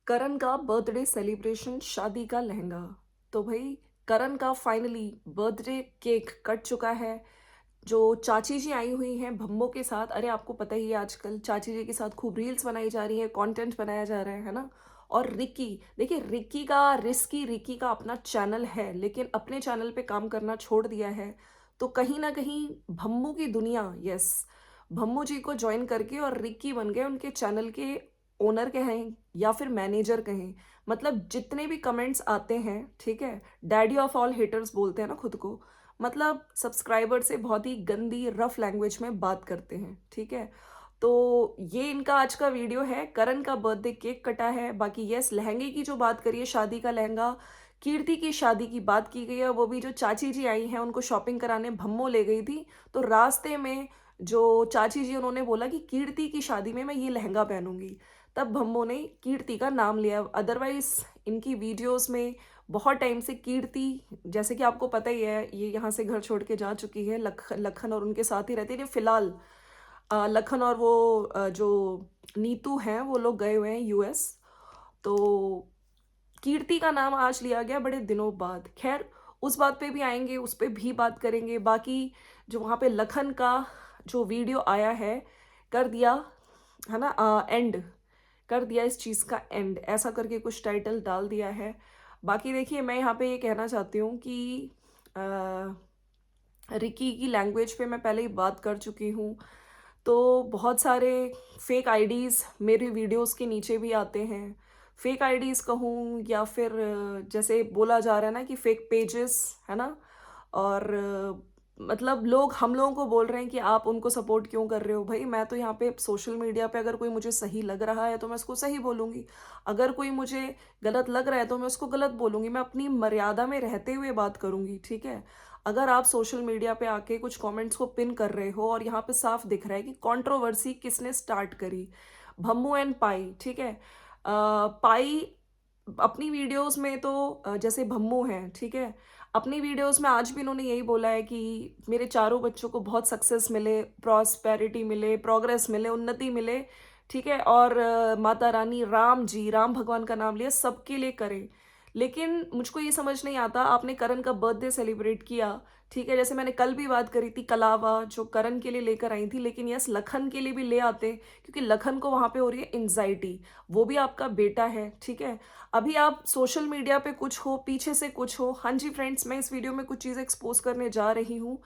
करण का birthday celebration शादी का लहंगा। तो भाई करण का फाइनली बर्थडे केक कट चुका है। जो चाची जी आई हुई हैं भम्बो के साथ, अरे आपको पता ही है आजकल चाची जी के साथ खूब रील्स बनाई जा रही है, कंटेंट बनाया जा रहा है ना। और रिक्की, देखिए रिक्की का अपना चैनल है लेकिन अपने चैनल पे काम करना छोड़ दिया है। तो कहीं ना कहीं भम्बू की दुनिया, यस, भम्बू जी को ज्वाइन करके और रिक्की बन गए उनके चैनल के ओनर कहें या फिर मैनेजर कहें। मतलब जितने भी कमेंट्स आते हैं, ठीक है, डैडी ऑफ ऑल हेटर्स बोलते हैं ना खुद को। मतलब सब्सक्राइबर से बहुत ही गंदी रफ लैंग्वेज में बात करते हैं, ठीक है। तो ये इनका आज का वीडियो है। करण का बर्थडे केक कटा है। बाकी यस, लहंगे की जो बात करिए, शादी का लहंगा, कीर्ति की शादी की बात की गई है। वो भी जो चाची जी आई हैं उनको शॉपिंग कराने भम्मो ले गई थी। तो रास्ते में जो चाची जी, उन्होंने बोला कि कीर्ति की शादी में मैं ये लहंगा पहनूंगी। तब भम्मो ने कीर्ति का नाम लिया। अदरवाइज इनकी वीडियोस में बहुत टाइम से कीर्ति, जैसे कि आपको पता ही है, ये यहाँ से घर छोड़ के जा चुकी है। लखन और उनके साथ ही रहती है फिलहाल। लखन और वो जो नीतू हैं वो लोग गए हुए हैं यूएस। तो कीर्ति का नाम आज लिया गया बड़े दिनों बाद। खैर, उस बात पे भी आएंगे, उस पे भी बात करेंगे। बाकी जो वहाँ पे लखन का जो वीडियो आया है, कर दिया है ना, एंड कर दिया इस चीज़ का एंड, ऐसा करके कुछ टाइटल डाल दिया है। बाकी देखिए, मैं यहाँ पे ये कहना चाहती हूँ कि अ, रिकी की लैंग्वेज पे मैं पहले ही बात कर चुकी हूँ। तो बहुत सारे फेक आईडीज़ मेरे वीडियोस के नीचे भी आते हैं। फेक आईडीज़ कहूँ या फिर जैसे बोला जा रहा है ना कि फेक पेजेस, है ना। और मतलब लोग हम लोगों को बोल रहे हैं कि आप उनको सपोर्ट क्यों कर रहे हो। भाई मैं तो यहाँ पे सोशल मीडिया पे अगर कोई मुझे सही लग रहा है तो मैं उसको सही बोलूँगी। अगर कोई मुझे गलत लग रहा है तो मैं उसको गलत बोलूँगी। मैं अपनी मर्यादा में रहते हुए बात करूँगी, ठीक है। अगर आप सोशल मीडिया पे आके कुछ कमेंट्स को पिन कर रहे हो और यहाँ पे साफ दिख रहा है कि कंट्रोवर्सी किसने स्टार्ट करी, भम्मू एंड पाई, ठीक है। पाई अपनी वीडियोस में तो जैसे भम्मू हैं, ठीक है, अपनी वीडियोस में आज भी इन्होंने यही बोला है कि मेरे चारों बच्चों को बहुत सक्सेस मिले, प्रॉस्पेरिटी मिले, प्रोग्रेस मिले, उन्नति मिले, ठीक है। और माता रानी, राम जी, राम भगवान का नाम लिया, सबके लिए करें। लेकिन मुझको ये समझ नहीं आता, आपने करण का बर्थडे सेलिब्रेट किया, ठीक है, जैसे मैंने कल भी बात करी थी, कलावा जो करण के लिए लेकर आई थी, लेकिन यस, लखन के लिए भी ले आते, क्योंकि लखन को वहां पे हो रही है एंजाइटी। वो भी आपका बेटा है, ठीक है। अभी आप सोशल मीडिया पे कुछ हो, पीछे से कुछ हो। हाँ जी फ्रेंड्स, मैं इस वीडियो में कुछ चीज़ें एक्सपोज करने जा रही हूँ।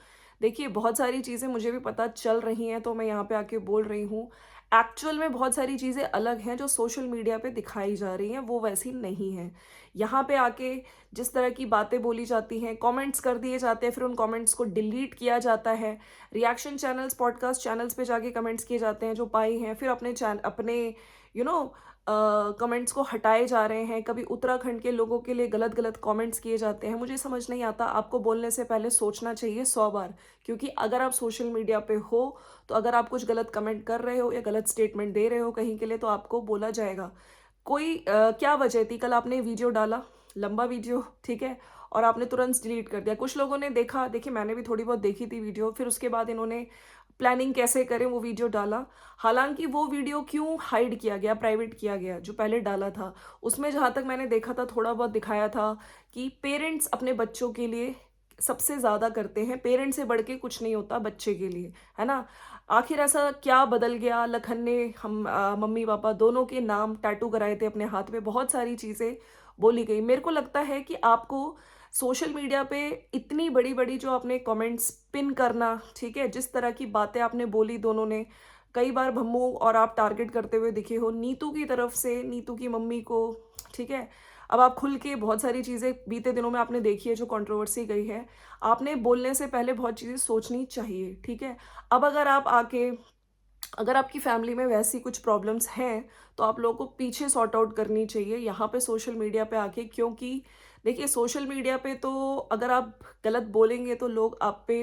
देखिए, बहुत सारी चीज़ें मुझे भी पता चल रही हैं तो मैं यहाँ पे आके बोल रही हूँ। एक्चुअल में बहुत सारी चीज़ें अलग हैं जो सोशल मीडिया पे दिखाई जा रही हैं, वो वैसी नहीं हैं। यहाँ पे आके जिस तरह की बातें बोली जाती हैं, कमेंट्स कर दिए जाते हैं, फिर उन कमेंट्स को डिलीट किया जाता है। रिएक्शन चैनल्स, पॉडकास्ट चैनल्स पे जाके कमेंट्स किए जाते हैं जो पाई हैं, फिर अपने यू नो कमेंट्स को हटाए जा रहे हैं। कभी उत्तराखंड के लोगों के लिए गलत गलत कमेंट्स किए जाते हैं। मुझे समझ नहीं आता, आपको बोलने से पहले सोचना चाहिए 100 बार। क्योंकि अगर आप सोशल मीडिया पे हो तो अगर आप कुछ गलत कमेंट कर रहे हो या गलत स्टेटमेंट दे रहे हो कहीं के लिए तो आपको बोला जाएगा। कोई क्या वजह थी, कल आपने वीडियो डाला, लंबा वीडियो, ठीक है, और आपने तुरंत डिलीट कर दिया। कुछ लोगों ने देखा, देखिए मैंने भी थोड़ी बहुत देखी थी वीडियो, फिर उसके बाद इन्होंने प्लानिंग कैसे करें वो वीडियो डाला। हालांकि वो वीडियो क्यों हाइड किया गया, प्राइवेट किया गया, जो पहले डाला था उसमें जहाँ तक मैंने देखा था, थोड़ा बहुत दिखाया था कि पेरेंट्स अपने बच्चों के लिए सबसे ज़्यादा करते हैं। पेरेंट्स से बढ़ के कुछ नहीं होता बच्चे के लिए, है ना। आखिर ऐसा क्या बदल गया, लखन ने हम मम्मी पापा दोनों के नाम टैटू कराए थे अपने हाथ में, बहुत सारी चीज़ें बोली गई। मेरे को लगता है कि आपको सोशल मीडिया पे इतनी बड़ी बड़ी जो आपने कमेंट्स पिन करना, ठीक है, जिस तरह की बातें आपने बोली दोनों ने, कई बार भम्मू और आप टारगेट करते हुए दिखे हो नीतू की तरफ से, नीतू की मम्मी को, ठीक है। अब आप खुल के बहुत सारी चीज़ें बीते दिनों में आपने देखी है जो कंट्रोवर्सी गई है। आपने बोलने से पहले बहुत चीज़ें सोचनी चाहिए, ठीक है। अब अगर आपकी फैमिली में वैसी कुछ प्रॉब्लम्स हैं तो आप लोगों को पीछे सॉर्ट आउट करनी चाहिए, यहाँ पे सोशल मीडिया पे आके। क्योंकि देखिए, सोशल मीडिया पे तो अगर आप गलत बोलेंगे तो लोग आप पे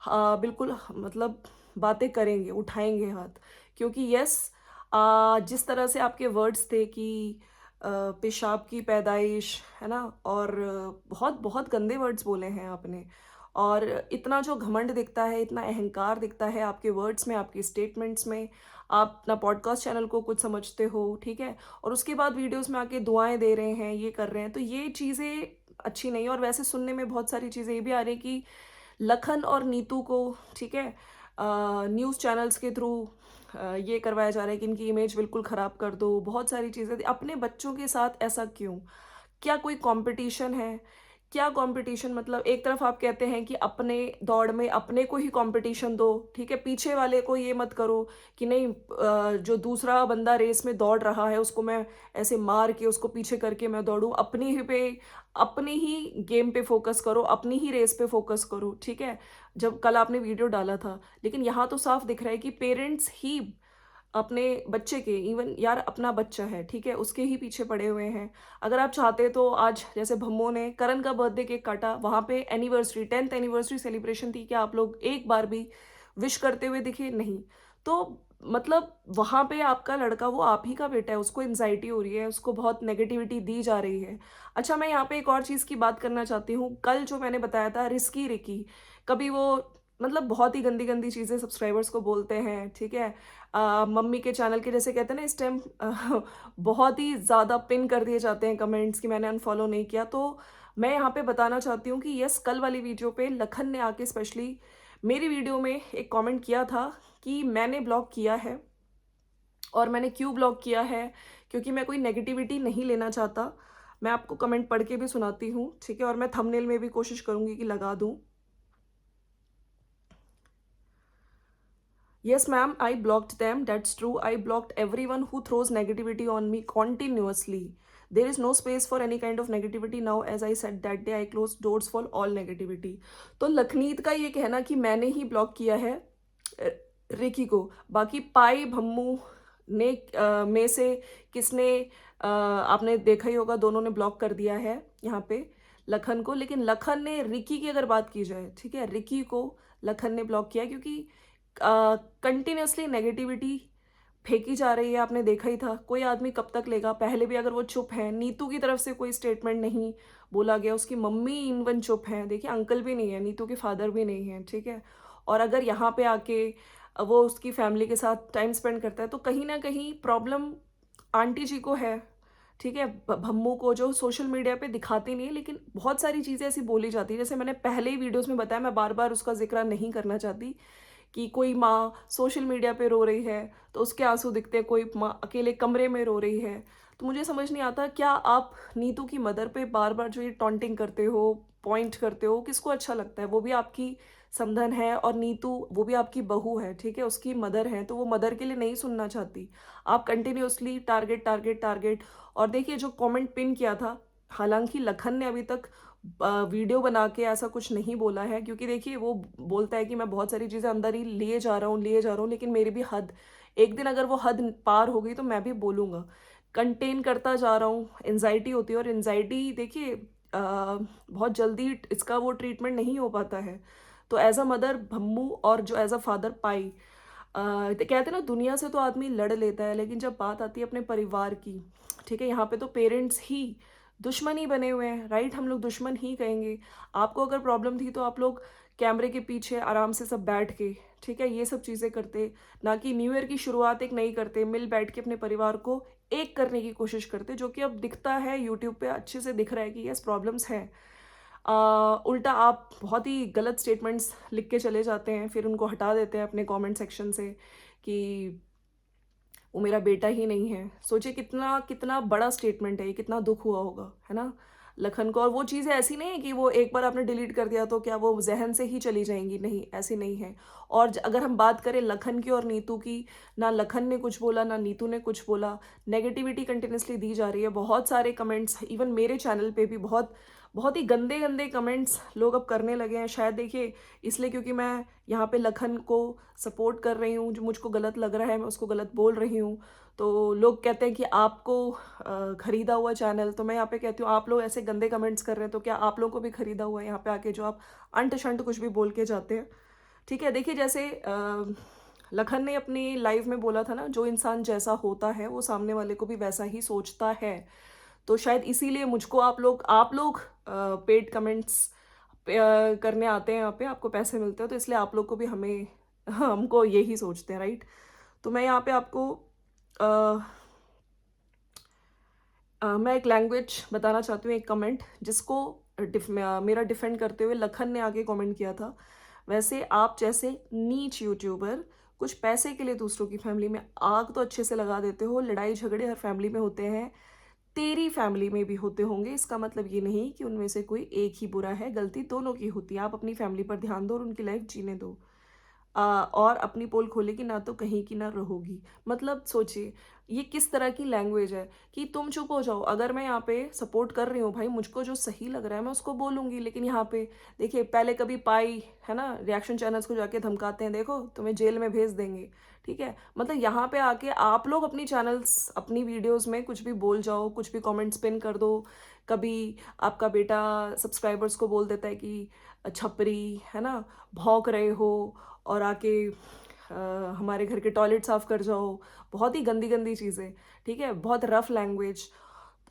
बिल्कुल मतलब बातें करेंगे, उठाएंगे हाथ। क्योंकि यस, जिस तरह से आपके वर्ड्स थे कि पेशाब की पैदाइश, है ना, और बहुत बहुत गंदे वर्ड्स बोले हैं आपने। और इतना जो घमंड दिखता है, इतना अहंकार दिखता है आपके वर्ड्स में, आपकी स्टेटमेंट्स में। आप अपना पॉडकास्ट चैनल को कुछ समझते हो, ठीक है? और उसके बाद वीडियोज़ में आके दुआएँ दे रहे हैं, ये कर रहे हैं, तो ये चीज़ें अच्छी नहीं है। और वैसे सुनने में बहुत सारी चीज़ें ये भी आ रही हैं कि लखन और नीतू को, ठीक है, न्यूज़ चैनल्स के थ्रू ये करवाया जा रहा है कि इनकी इमेज बिल्कुल ख़राब कर दो, बहुत सारी चीज़ें। अपने बच्चों के साथ ऐसा क्यों? क्या कोई कॉम्पिटिशन है? क्या कॉम्पिटिशन, मतलब एक तरफ आप कहते हैं कि अपने दौड़ में अपने को ही कॉम्पिटिशन दो, ठीक है? पीछे वाले को ये मत करो कि नहीं, जो दूसरा बंदा रेस में दौड़ रहा है उसको मैं ऐसे मार के उसको पीछे करके मैं दौड़ूँ। अपने ही गेम पे फ़ोकस करो, अपनी ही रेस पे फ़ोकस करो, ठीक है? जब कल आपने वीडियो डाला था, लेकिन यहाँ तो साफ दिख रहा है कि पेरेंट्स ही अपने बच्चे के, इवन यार अपना बच्चा है, ठीक है, उसके ही पीछे पड़े हुए हैं। अगर आप चाहते तो आज जैसे भम्मो ने करण का बर्थडे केक काटा, वहाँ पे एनिवर्सरी 10th एनिवर्सरी सेलिब्रेशन थी, क्या आप लोग एक बार भी विश करते हुए दिखे? नहीं। तो मतलब वहाँ पे आपका लड़का, वो आप ही का बेटा है, उसको एंग्जाइटी हो रही है, उसको बहुत नेगेटिविटी दी जा रही है। अच्छा, मैं यहाँ पे एक और चीज़ की बात करना चाहती हूँ। कल जो मैंने बताया था रिस्की रिकी, कभी वो मतलब बहुत ही गंदी-गंदी चीज़ें सब्सक्राइबर्स को बोलते हैं, ठीक है? मम्मी के चैनल के, जैसे कहते हैं ना इस टाइम बहुत ही ज़्यादा पिन कर दिए जाते हैं कमेंट्स कि मैंने अनफॉलो नहीं किया। तो मैं यहाँ पे बताना चाहती हूँ कि यस, कल वाली वीडियो पे लखन ने आके स्पेशली मेरी वीडियो में एक कमेंट किया था कि मैंने ब्लॉक किया है, और मैंने क्यों ब्लॉक किया है, क्योंकि मैं कोई नेगेटिविटी नहीं लेना चाहता। मैं आपको कमेंट पढ़ के भी सुनाती हूँ, ठीक है? और मैं थंबनेल में भी कोशिश करूँगी कि लगा दूँ। Yes, ma'am, I blocked them. That's true. I blocked everyone who throws negativity on me continuously. There is no space for any kind of negativity now. As I said that day, I closed doors for all negativity. तो लखनीत का ये कहना कि मैंने ही block किया है अ, Ricky को, बाकी पाई भम्मू ने में से किसने, आपने देखा ही होगा, दोनों ने ब्लॉक कर दिया है यहाँ पे लखन को। लेकिन लखन ने, रिकी की अगर बात की जाए, ठीक है, रिकी को लखन ने ब्लॉक किया क्योंकि कंटिन्यूअसली नेगेटिविटी फेंकी जा रही है। आपने देखा ही था, कोई आदमी कब तक लेगा? पहले भी अगर वो चुप है, नीतू की तरफ से कोई स्टेटमेंट नहीं बोला गया, उसकी मम्मी इवन चुप है, देखिए अंकल भी नहीं है, नीतू के फादर भी नहीं है, ठीक है? और अगर यहाँ पे आके वो उसकी फैमिली के साथ टाइम स्पेंड करता है, तो कहीं ना कहीं प्रॉब्लम आंटी जी को है, ठीक है? भम्मू को जो सोशल मीडिया पे दिखाती नहीं है, लेकिन बहुत सारी चीज़ें ऐसी बोली जाती है, जैसे मैंने पहले ही वीडियोस में बताया, मैं बार बार उसका जिक्र नहीं करना चाहती, कि कोई माँ सोशल मीडिया पे रो रही है तो उसके आंसू दिखते हैं, कोई माँ अकेले कमरे में रो रही है। तो मुझे समझ नहीं आता, क्या आप नीतू की मदर पे बार बार जो ये टॉन्टिंग करते हो, पॉइंट करते हो, किसको अच्छा लगता है? वो भी आपकी समधन है, और नीतू वो भी आपकी बहू है, ठीक है, उसकी मदर है, तो वो मदर के लिए नहीं सुनना चाहती। आप कंटिन्यूअसली टारगेट टारगेट टारगेट। और देखिए जो कमेंट पिन किया था, हालांकि लखन ने अभी तक वीडियो बना के ऐसा कुछ नहीं बोला है, क्योंकि देखिए वो बोलता है कि मैं बहुत सारी चीज़ें अंदर ही लिए जा रहा हूँ, लिए जा रहा हूँ, लेकिन मेरी भी हद, एक दिन अगर वो हद पार हो गई तो मैं भी बोलूँगा। कंटेन करता जा रहा हूँ, एंजाइटी होती है, और एंजाइटी देखिए बहुत जल्दी इसका वो ट्रीटमेंट नहीं हो पाता है। तो एज अ मदर भम्मू, और जो एज अ फादर पाई, कहते हैं ना दुनिया से तो आदमी लड़ लेता है, लेकिन जब बात आती है अपने परिवार की, ठीक है, यहाँ पे तो पेरेंट्स ही दुश्मन ही बने हुए हैं, राइट? हम लोग दुश्मन ही कहेंगे। आपको अगर प्रॉब्लम थी तो आप लोग कैमरे के पीछे आराम से सब बैठ के, ठीक है, ये सब चीज़ें करते, ना कि न्यू ईयर की शुरुआत एक नई करते, मिल बैठ के अपने परिवार को एक करने की कोशिश करते, जो कि अब दिखता है यूट्यूब पे, अच्छे से दिख रहा है कि यस प्रॉब्लम्स हैं। उल्टा आप बहुत ही गलत स्टेटमेंट्स लिख के चले जाते हैं, फिर उनको हटा देते हैं अपने कमेंट सेक्शन से कि वो मेरा बेटा ही नहीं है। सोचिए कितना कितना बड़ा स्टेटमेंट है ये, कितना दुख हुआ होगा, है ना, लखन को। और वो चीज़ें ऐसी नहीं है कि वो एक बार आपने डिलीट कर दिया तो क्या वो ज़हन से ही चली जाएंगी, नहीं, ऐसी नहीं है। और अगर हम बात करें लखन की और नीतू की, ना लखन ने कुछ बोला ना नीतू ने कुछ बोला, नेगेटिविटी कंटिन्यूसली दी जा रही है। बहुत सारे कमेंट्स इवन मेरे चैनल पे भी बहुत बहुत ही गंदे गंदे कमेंट्स लोग अब करने लगे हैं, शायद देखिए इसलिए क्योंकि मैं यहाँ पे लखन को सपोर्ट कर रही हूँ, जो मुझको गलत लग रहा है मैं उसको गलत बोल रही हूँ। तो लोग कहते हैं कि आपको खरीदा हुआ चैनल, तो मैं यहाँ पे कहती हूँ आप लोग ऐसे गंदे कमेंट्स कर रहे हैं तो क्या आप लोगों को भी खरीदा हुआ है यहाँ पे आके, जो आप अंट शंट कुछ भी बोल के जाते हैं, ठीक है? देखिए जैसे लखन ने अपनी लाइव में बोला था ना, जो इंसान जैसा होता है वो सामने वाले को भी वैसा ही सोचता है। तो शायद इसीलिए मुझको आप लोग पेड कमेंट्स करने आते हैं यहाँ पे, आपको पैसे मिलते हैं, तो इसलिए आप लोग को भी हमें हमको यही सोचते हैं, राइट? तो मैं यहाँ पे आपको अ, मैं एक लैंग्वेज बताना चाहती हूँ, एक कमेंट जिसको मेरा डिफेंड करते हुए लखन ने आगे कमेंट किया था। वैसे आप जैसे नीच यूट्यूबर कुछ पैसे के लिए दूसरों की फैमिली में आग तो अच्छे से लगा देते हो, लड़ाई झगड़े हर फैमिली में होते हैं, तेरी फैमिली में भी होते होंगे, इसका मतलब ये नहीं कि उनमें से कोई एक ही बुरा है, गलती दोनों की होती है। आप अपनी फैमिली पर ध्यान दो और उनकी लाइफ जीने दो। और अपनी पोल खोलेगी ना तो कहीं की ना रहोगी। मतलब सोचिए ये किस तरह की लैंग्वेज है कि तुम चुप हो जाओ। अगर मैं यहाँ पे सपोर्ट कर रही हूँ भाई, मुझको जो सही लग रहा है मैं उसको बोलूंगी, लेकिन यहाँ पे देखिए पहले कभी पाई है ना, रिएक्शन चैनल्स को जाके धमकाते हैं, देखो तुम्हें जेल में भेज देंगे। ठीक है, मतलब यहाँ पे आके आप लोग अपनी चैनल्स अपनी वीडियोस में कुछ भी बोल जाओ, कुछ भी कमेंट स्पिन कर दो। कभी आपका बेटा सब्सक्राइबर्स को बोल देता है कि छपरी है ना, भौंक रहे हो, और आके हमारे घर के टॉयलेट साफ कर जाओ। बहुत ही गंदी गंदी चीज़ें, ठीक है, बहुत रफ लैंग्वेज।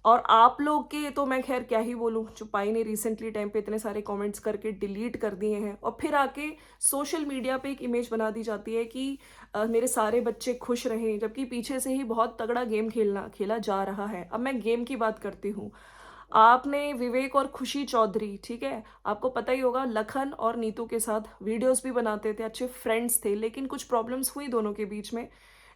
और आप लोग के तो मैं खैर क्या ही बोलूँ, जो पाई ने रिसेंटली टाइम पे इतने सारे कमेंट्स करके डिलीट कर दिए हैं, और फिर आके सोशल मीडिया पे एक इमेज बना दी जाती है कि मेरे सारे बच्चे खुश रहें, जबकि पीछे से ही बहुत तगड़ा गेम खेला जा रहा है। अब मैं गेम की बात करती हूँ। आपने विवेक और खुशी चौधरी, ठीक है, आपको पता ही होगा, लखन और नीतू के साथ वीडियोस भी बनाते थे, अच्छे फ्रेंड्स थे, लेकिन कुछ प्रॉब्लम्स हुई दोनों के बीच में,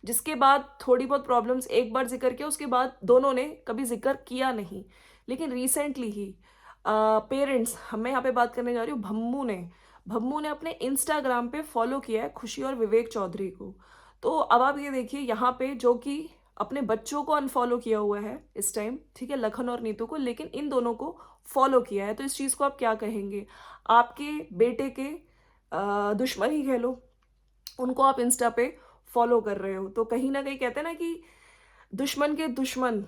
जिसके बाद थोड़ी बहुत प्रॉब्लम्स एक बार जिक्र किया, उसके बाद दोनों ने कभी जिक्र किया नहीं। लेकिन रिसेंटली ही पेरेंट्स, मैं यहाँ पे बात करने जा रही हूँ, भम्मू ने अपने इंस्टाग्राम पे फॉलो किया है खुशी और विवेक चौधरी को। तो अब आप ये देखिए यहाँ पे, जो कि अपने बच्चों को अनफॉलो किया हुआ है इस टाइम, ठीक है, लखन और नीतू को, लेकिन इन दोनों को फॉलो किया है। तो इस चीज़ को आप क्या कहेंगे? आपके बेटे के दुश्मन ही कह लो, उनको आप इंस्टा पे फॉलो कर रहे हो, तो कहीं ना कहीं कहते हैं ना कि दुश्मन के दुश्मन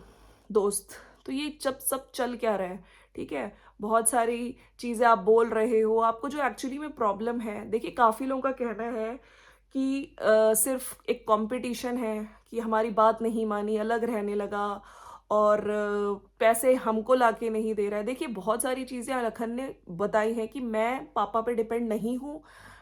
दोस्त। तो ये जब सब चल क्या रहा है, ठीक है, बहुत सारी चीज़ें आप बोल रहे हो, आपको जो एक्चुअली में प्रॉब्लम है, देखिए काफ़ी लोगों का कहना है कि सिर्फ एक कंपटीशन है, कि हमारी बात नहीं मानी, अलग रहने लगा, और पैसे हमको लाके नहीं दे रहा है। देखिए बहुत सारी चीज़ें लखन ने बताई हैं कि मैं पापा पे डिपेंड नहीं हूँ,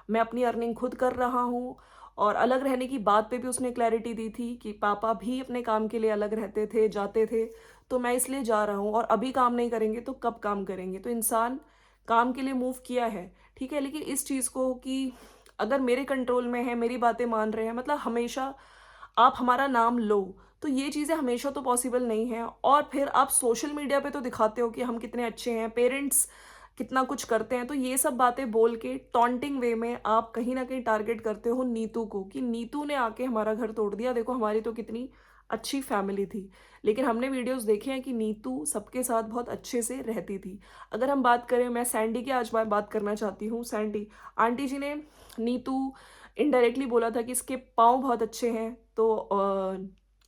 मैं अपनी अर्निंग खुद कर रहा हूँ। और अलग रहने की बात पे भी उसने क्लैरिटी दी थी कि पापा भी अपने काम के लिए अलग रहते थे, जाते थे, तो मैं इसलिए जा रहा हूँ, और अभी काम नहीं करेंगे तो कब काम करेंगे। तो इंसान काम के लिए मूव किया है, ठीक है, लेकिन इस चीज़ को कि अगर मेरे कंट्रोल में है, मेरी बातें मान रहे हैं, मतलब हमेशा आप हमारा नाम लो, तो ये चीज़ें हमेशा तो पॉसिबल नहीं है। और फिर आप सोशल मीडिया पे तो दिखाते हो कि हम कितने अच्छे हैं, पेरेंट्स कितना कुछ करते हैं, तो ये सब बातें बोल के टॉन्टिंग वे में आप कहीं ना कहीं टारगेट करते हो नीतू को, कि नीतू ने आके हमारा घर तोड़ दिया, देखो हमारी तो कितनी अच्छी फैमिली थी। लेकिन हमने वीडियोस देखे हैं कि नीतू सबके साथ बहुत अच्छे से रहती थी। अगर हम बात करें, मैं सैंडी की आज बात करना चाहती हूँ। सैंडी आंटी जी ने नीतू इनडायरेक्टली बोला था कि इसके पाँव बहुत अच्छे हैं, तो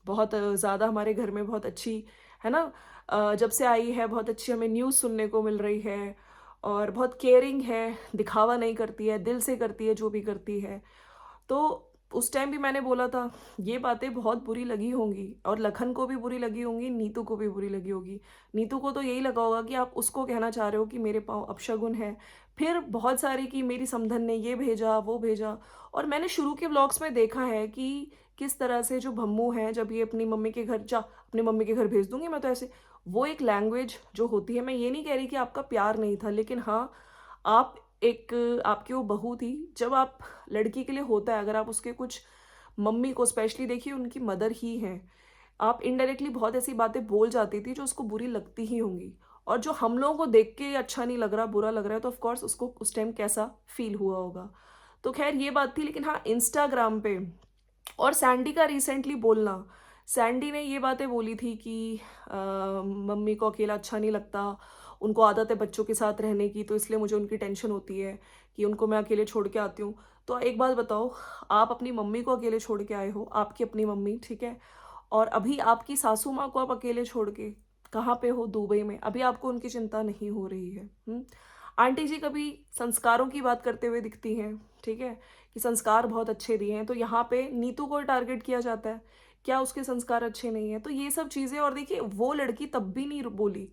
बहुत ज़्यादा हमारे घर में बहुत अच्छी है ना, जब से आई है बहुत अच्छी हमें न्यूज़ सुनने को मिल रही है, और बहुत केयरिंग है, दिखावा नहीं करती है, दिल से करती है जो भी करती है। तो उस टाइम भी मैंने बोला था, ये बातें बहुत बुरी लगी होंगी, और लखन को भी बुरी लगी होंगी, नीतू को भी बुरी लगी होगी। नीतू को तो यही लगा होगा कि आप उसको कहना चाह रहे हो कि मेरे पाँव अपशगुन है। फिर बहुत सारी कि मेरी समधन ने ये भेजा वो भेजा। और मैंने शुरू के व्लॉग्स में देखा है कि किस तरह से जो भम्मू है, जब ये अपनी मम्मी के घर जा, अपनी मम्मी के घर भेज दूंगी मैं तो ऐसे, वो एक लैंग्वेज जो होती है, मैं ये नहीं कह रही कि आपका प्यार नहीं था, लेकिन हाँ, आप एक, आपकी वो बहू थी, जब आप लड़की के लिए होता है, अगर आप उसके कुछ मम्मी को स्पेशली देखिए, उनकी मदर ही हैं, आप इनडायरेक्टली बहुत ऐसी बातें बोल जाती थी जो उसको बुरी लगती ही होंगी, और जो हम लोगों को देख के अच्छा नहीं लग रहा, बुरा लग रहा है, तो ऑफ कोर्स उसको उस टाइम कैसा फील हुआ होगा। तो खैर ये बात थी, लेकिन हाँ इंस्टाग्राम पे और सैंडी का रिसेंटली बोलना, सैंडी ने ये बातें बोली थी कि मम्मी को अकेला अच्छा नहीं लगता, उनको आदत है बच्चों के साथ रहने की, तो इसलिए मुझे उनकी टेंशन होती है कि उनको मैं अकेले छोड़ के आती हूँ। तो एक बात बताओ, आप अपनी मम्मी को अकेले छोड़ के आए हो, आपकी अपनी मम्मी, ठीक है, और अभी आपकी सासू माँ को आप अकेले छोड़ के कहाँ पे हो? दुबई में। अभी आपको उनकी चिंता नहीं हो रही है। आंटी जी कभी संस्कारों की बात करते हुए दिखती हैं, ठीक है, कि संस्कार बहुत अच्छे दिए हैं, तो यहाँ पे नीतू को टारगेट किया जाता है, क्या उसके संस्कार अच्छे नहीं है? तो ये सब चीज़ें, और देखिए वो लड़की तब भी नहीं बोली।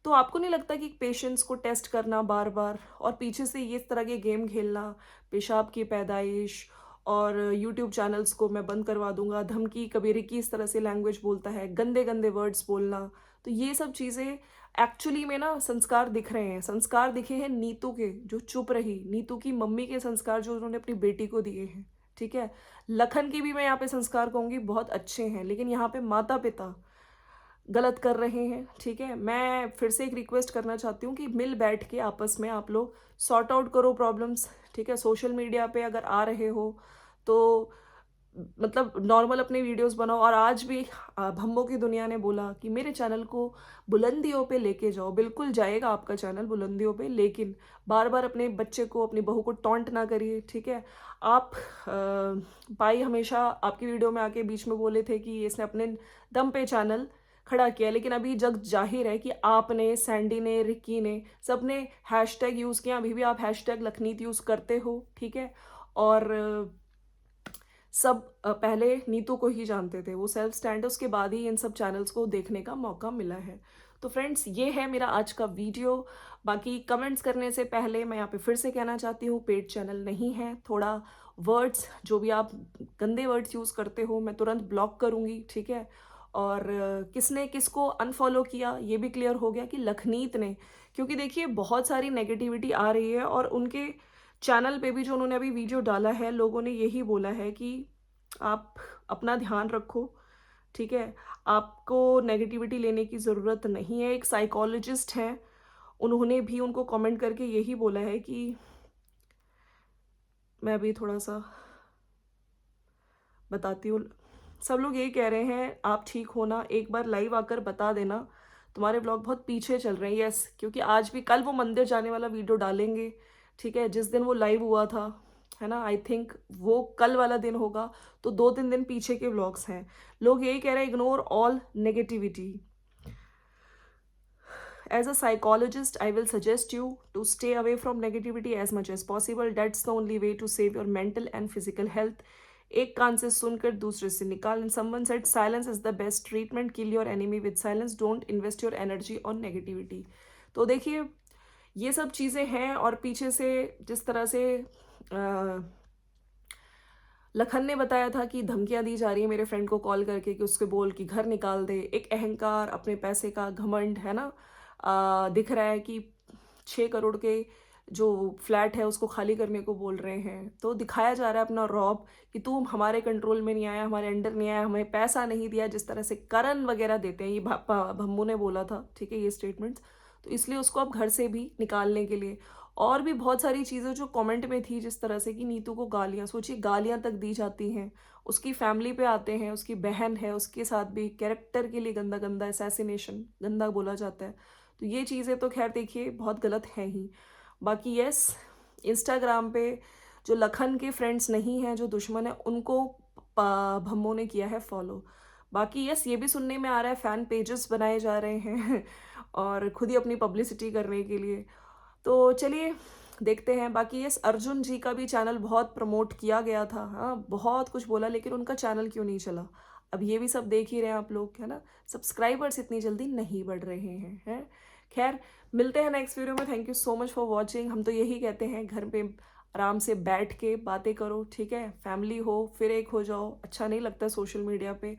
तो आपको नहीं लगता कि पेशेंस को टेस्ट करना बार बार, और पीछे से ये इस तरह के गेम खेलना, पेशाब की पैदाइश, और यूट्यूब चैनल्स को मैं बंद करवा दूँगा। धमकी, कबीरे किस तरह से लैंग्वेज बोलता है, गंदे-गंदे वर्ड्स बोलना। तो ये सब चीज़ें एक्चुअली में ना संस्कार दिख रहे हैं। संस्कार दिखे हैं नीतू के, जो चुप रही। नीतू की मम्मी के संस्कार जो उन्होंने अपनी बेटी को दिए हैं, ठीक है? लखन की भी मैं यहाँ पे संस्कार कहूँगी बहुत अच्छे हैं, लेकिन यहाँ पे माता-पिता गलत कर रहे हैं, ठीक है? मैं फिर से एक रिक्वेस्ट करना चाहती हूँ कि मिल बैठ के आपस में आप लोग सॉर्ट आउट करो प्रॉब्लम्स, ठीक है? सोशल मीडिया पे अगर आ रहे हो तो मतलब नॉर्मल अपने वीडियोस बनाओ। और आज भी भम्बो की दुनिया ने बोला कि मेरे चैनल को बुलंदियों पे लेके जाओ। बिल्कुल जाएगा आपका चैनल बुलंदियों पे, लेकिन बार-बार अपने बच्चे को, अपनी बहू को टॉन्ट ना करिए, ठीक है? आप भाई हमेशा आपकी वीडियो में आके बीच में बोले थे कि इसने अपने दम पे चैनल खड़ा किया, लेकिन अभी जग ज़ाहिर है कि आपने, सैंडी ने, रिक्की ने, सबने हैशटैग यूज़ किया। अभी भी आप हैशटैग लखनीत यूज़ करते हो, ठीक है? और सब पहले नीतू को ही जानते थे। वो सेल्फ स्टैंड है, उसके बाद ही इन सब चैनल्स को देखने का मौका मिला है। तो फ्रेंड्स, ये है मेरा आज का वीडियो। बाकी कमेंट्स करने से पहले मैं यहाँ पे फिर से कहना चाहती हूँ, पेड चैनल नहीं है। थोड़ा वर्ड्स, जो भी आप गंदे वर्ड्स यूज़ करते हो, मैं तुरंत ब्लॉक करूँगी, ठीक है? और किसने किसको अनफॉलो किया ये भी क्लियर हो गया कि लखनीत ने। क्योंकि देखिए बहुत सारी नेगेटिविटी आ रही है, और उनके चैनल पे भी जो उन्होंने अभी वीडियो डाला है, लोगों ने यही बोला है कि आप अपना ध्यान रखो, ठीक है? आपको नेगेटिविटी लेने की ज़रूरत नहीं है। एक साइकोलॉजिस्ट हैं, उन्होंने भी उनको कमेंट करके यही बोला है कि मैं अभी थोड़ा-सा बताती हूँ। सब लोग यही कह रहे हैं, आप ठीक हो ना? एक बार लाइव आकर बता देना, तुम्हारे व्लॉग बहुत पीछे चल रहे हैं। यस, क्योंकि आज भी कल वो मंदिर जाने वाला वीडियो डालेंगे, ठीक है? जिस दिन वो लाइव हुआ था, है ना? आई थिंक वो कल वाला दिन होगा, तो 2-3 दिन पीछे के व्लॉग्स हैं। लोग यही कह रहे हैं, ignore all negativity. As a psychologist, I will suggest you to stay away from negativity as much as possible. That's the only way to save your mental and physical health. एक कान से सुनकर दूसरे से निकाल. And someone said silence is the best treatment. Kill your enemy with silence. Don't invest your energy on negativity. तो देखिए, ये सब चीज़ें हैं, और पीछे से जिस तरह से लखन ने बताया था कि धमकियाँ दी जा रही है मेरे फ्रेंड को कॉल करके कि उसके बोल कि घर निकाल दे। एक अहंकार, अपने पैसे का घमंड, है ना? दिख रहा है कि 6 करोड़ के जो फ्लैट है उसको खाली करने को बोल रहे हैं। तो दिखाया जा रहा है अपना रौब कि तू हमारे कंट्रोल में नहीं आया, हमारे अंडर नहीं आया, हमें पैसा नहीं दिया, जिस तरह से करण वगैरह देते हैं। ये भम्मू ने बोला था, ठीक है, ये स्टेटमेंट्स। तो इसलिए उसको अब घर से भी निकालने के लिए, और भी बहुत सारी चीज़ें जो कमेंट में थी, जिस तरह से कि नीतू को गालियाँ, सोचिए गालियाँ तक दी जाती हैं। उसकी फैमिली पे आते हैं, उसकी बहन है, उसके साथ भी कैरेक्टर के लिए गंदा गंदा असैसिनेशन गंदा बोला जाता है। तो ये चीज़ें तो खैर देखिए बहुत गलत हैं ही। बाकी यस, इंस्टाग्राम पे जो लखन के फ्रेंड्स नहीं हैं, जो दुश्मन है, उनको भम्मो ने किया है फॉलो। बाकी यस, ये भी सुनने में आ रहा है फैन पेजेस बनाए जा रहे हैं और खुद ही अपनी पब्लिसिटी करने के लिए। तो चलिए देखते हैं। बाकी यस, अर्जुन जी का भी चैनल बहुत प्रमोट किया गया था, हाँ, बहुत कुछ बोला, लेकिन उनका चैनल क्यों नहीं चला? अब ये भी सब देख ही रहे हैं आप लोग, है ना? सब्सक्राइबर्स इतनी जल्दी नहीं बढ़ रहे हैं। खैर, मिलते हैं नेक्स्ट वीडियो में। Thank you so much for watching. हम तो यही कहते हैं, घर पे आराम से बैठ के बातें करो, ठीक है? फैमिली हो फिर एक हो जाओ, अच्छा नहीं लगता सोशल मीडिया पे।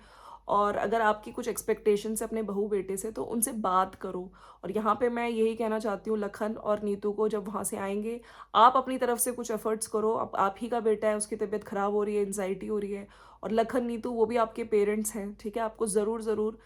और अगर आपकी कुछ एक्सपेक्टेशंस है अपने बहू बेटे से, तो उनसे बात करो। और यहाँ पे मैं यही कहना चाहती हूँ लखन और नीतू को, जब वहाँ से आएंगे, आप अपनी तरफ से कुछ एफर्ट्स करो। अब आप ही का बेटा है, उसकी तबीयत खराब हो रही है, एनजाइटी हो रही है, और लखन नीतू वो भी आपके पेरेंट्स हैं, ठीक है? आपको ज़रूर ज़रूर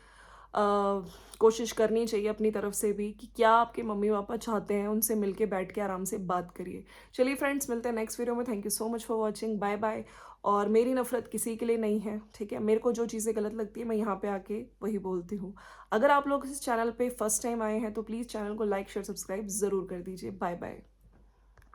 कोशिश करनी चाहिए अपनी तरफ से भी कि क्या आपके मम्मी पापा चाहते हैं, उनसे मिलके बैठ के आराम से बात करिए। चलिए फ्रेंड्स, मिलते हैं नेक्स्ट वीडियो में। Thank you so much for watching, bye bye. और मेरी नफ़रत किसी के लिए नहीं है, ठीक है? मेरे को जो चीज़ें गलत लगती है, मैं यहाँ पे आके वही बोलती हूँ। अगर आप लोग इस चैनल पे फर्स्ट टाइम आए हैं, तो प्लीज़ चैनल को लाइक शेयर सब्सक्राइब ज़रूर कर दीजिए। Bye bye.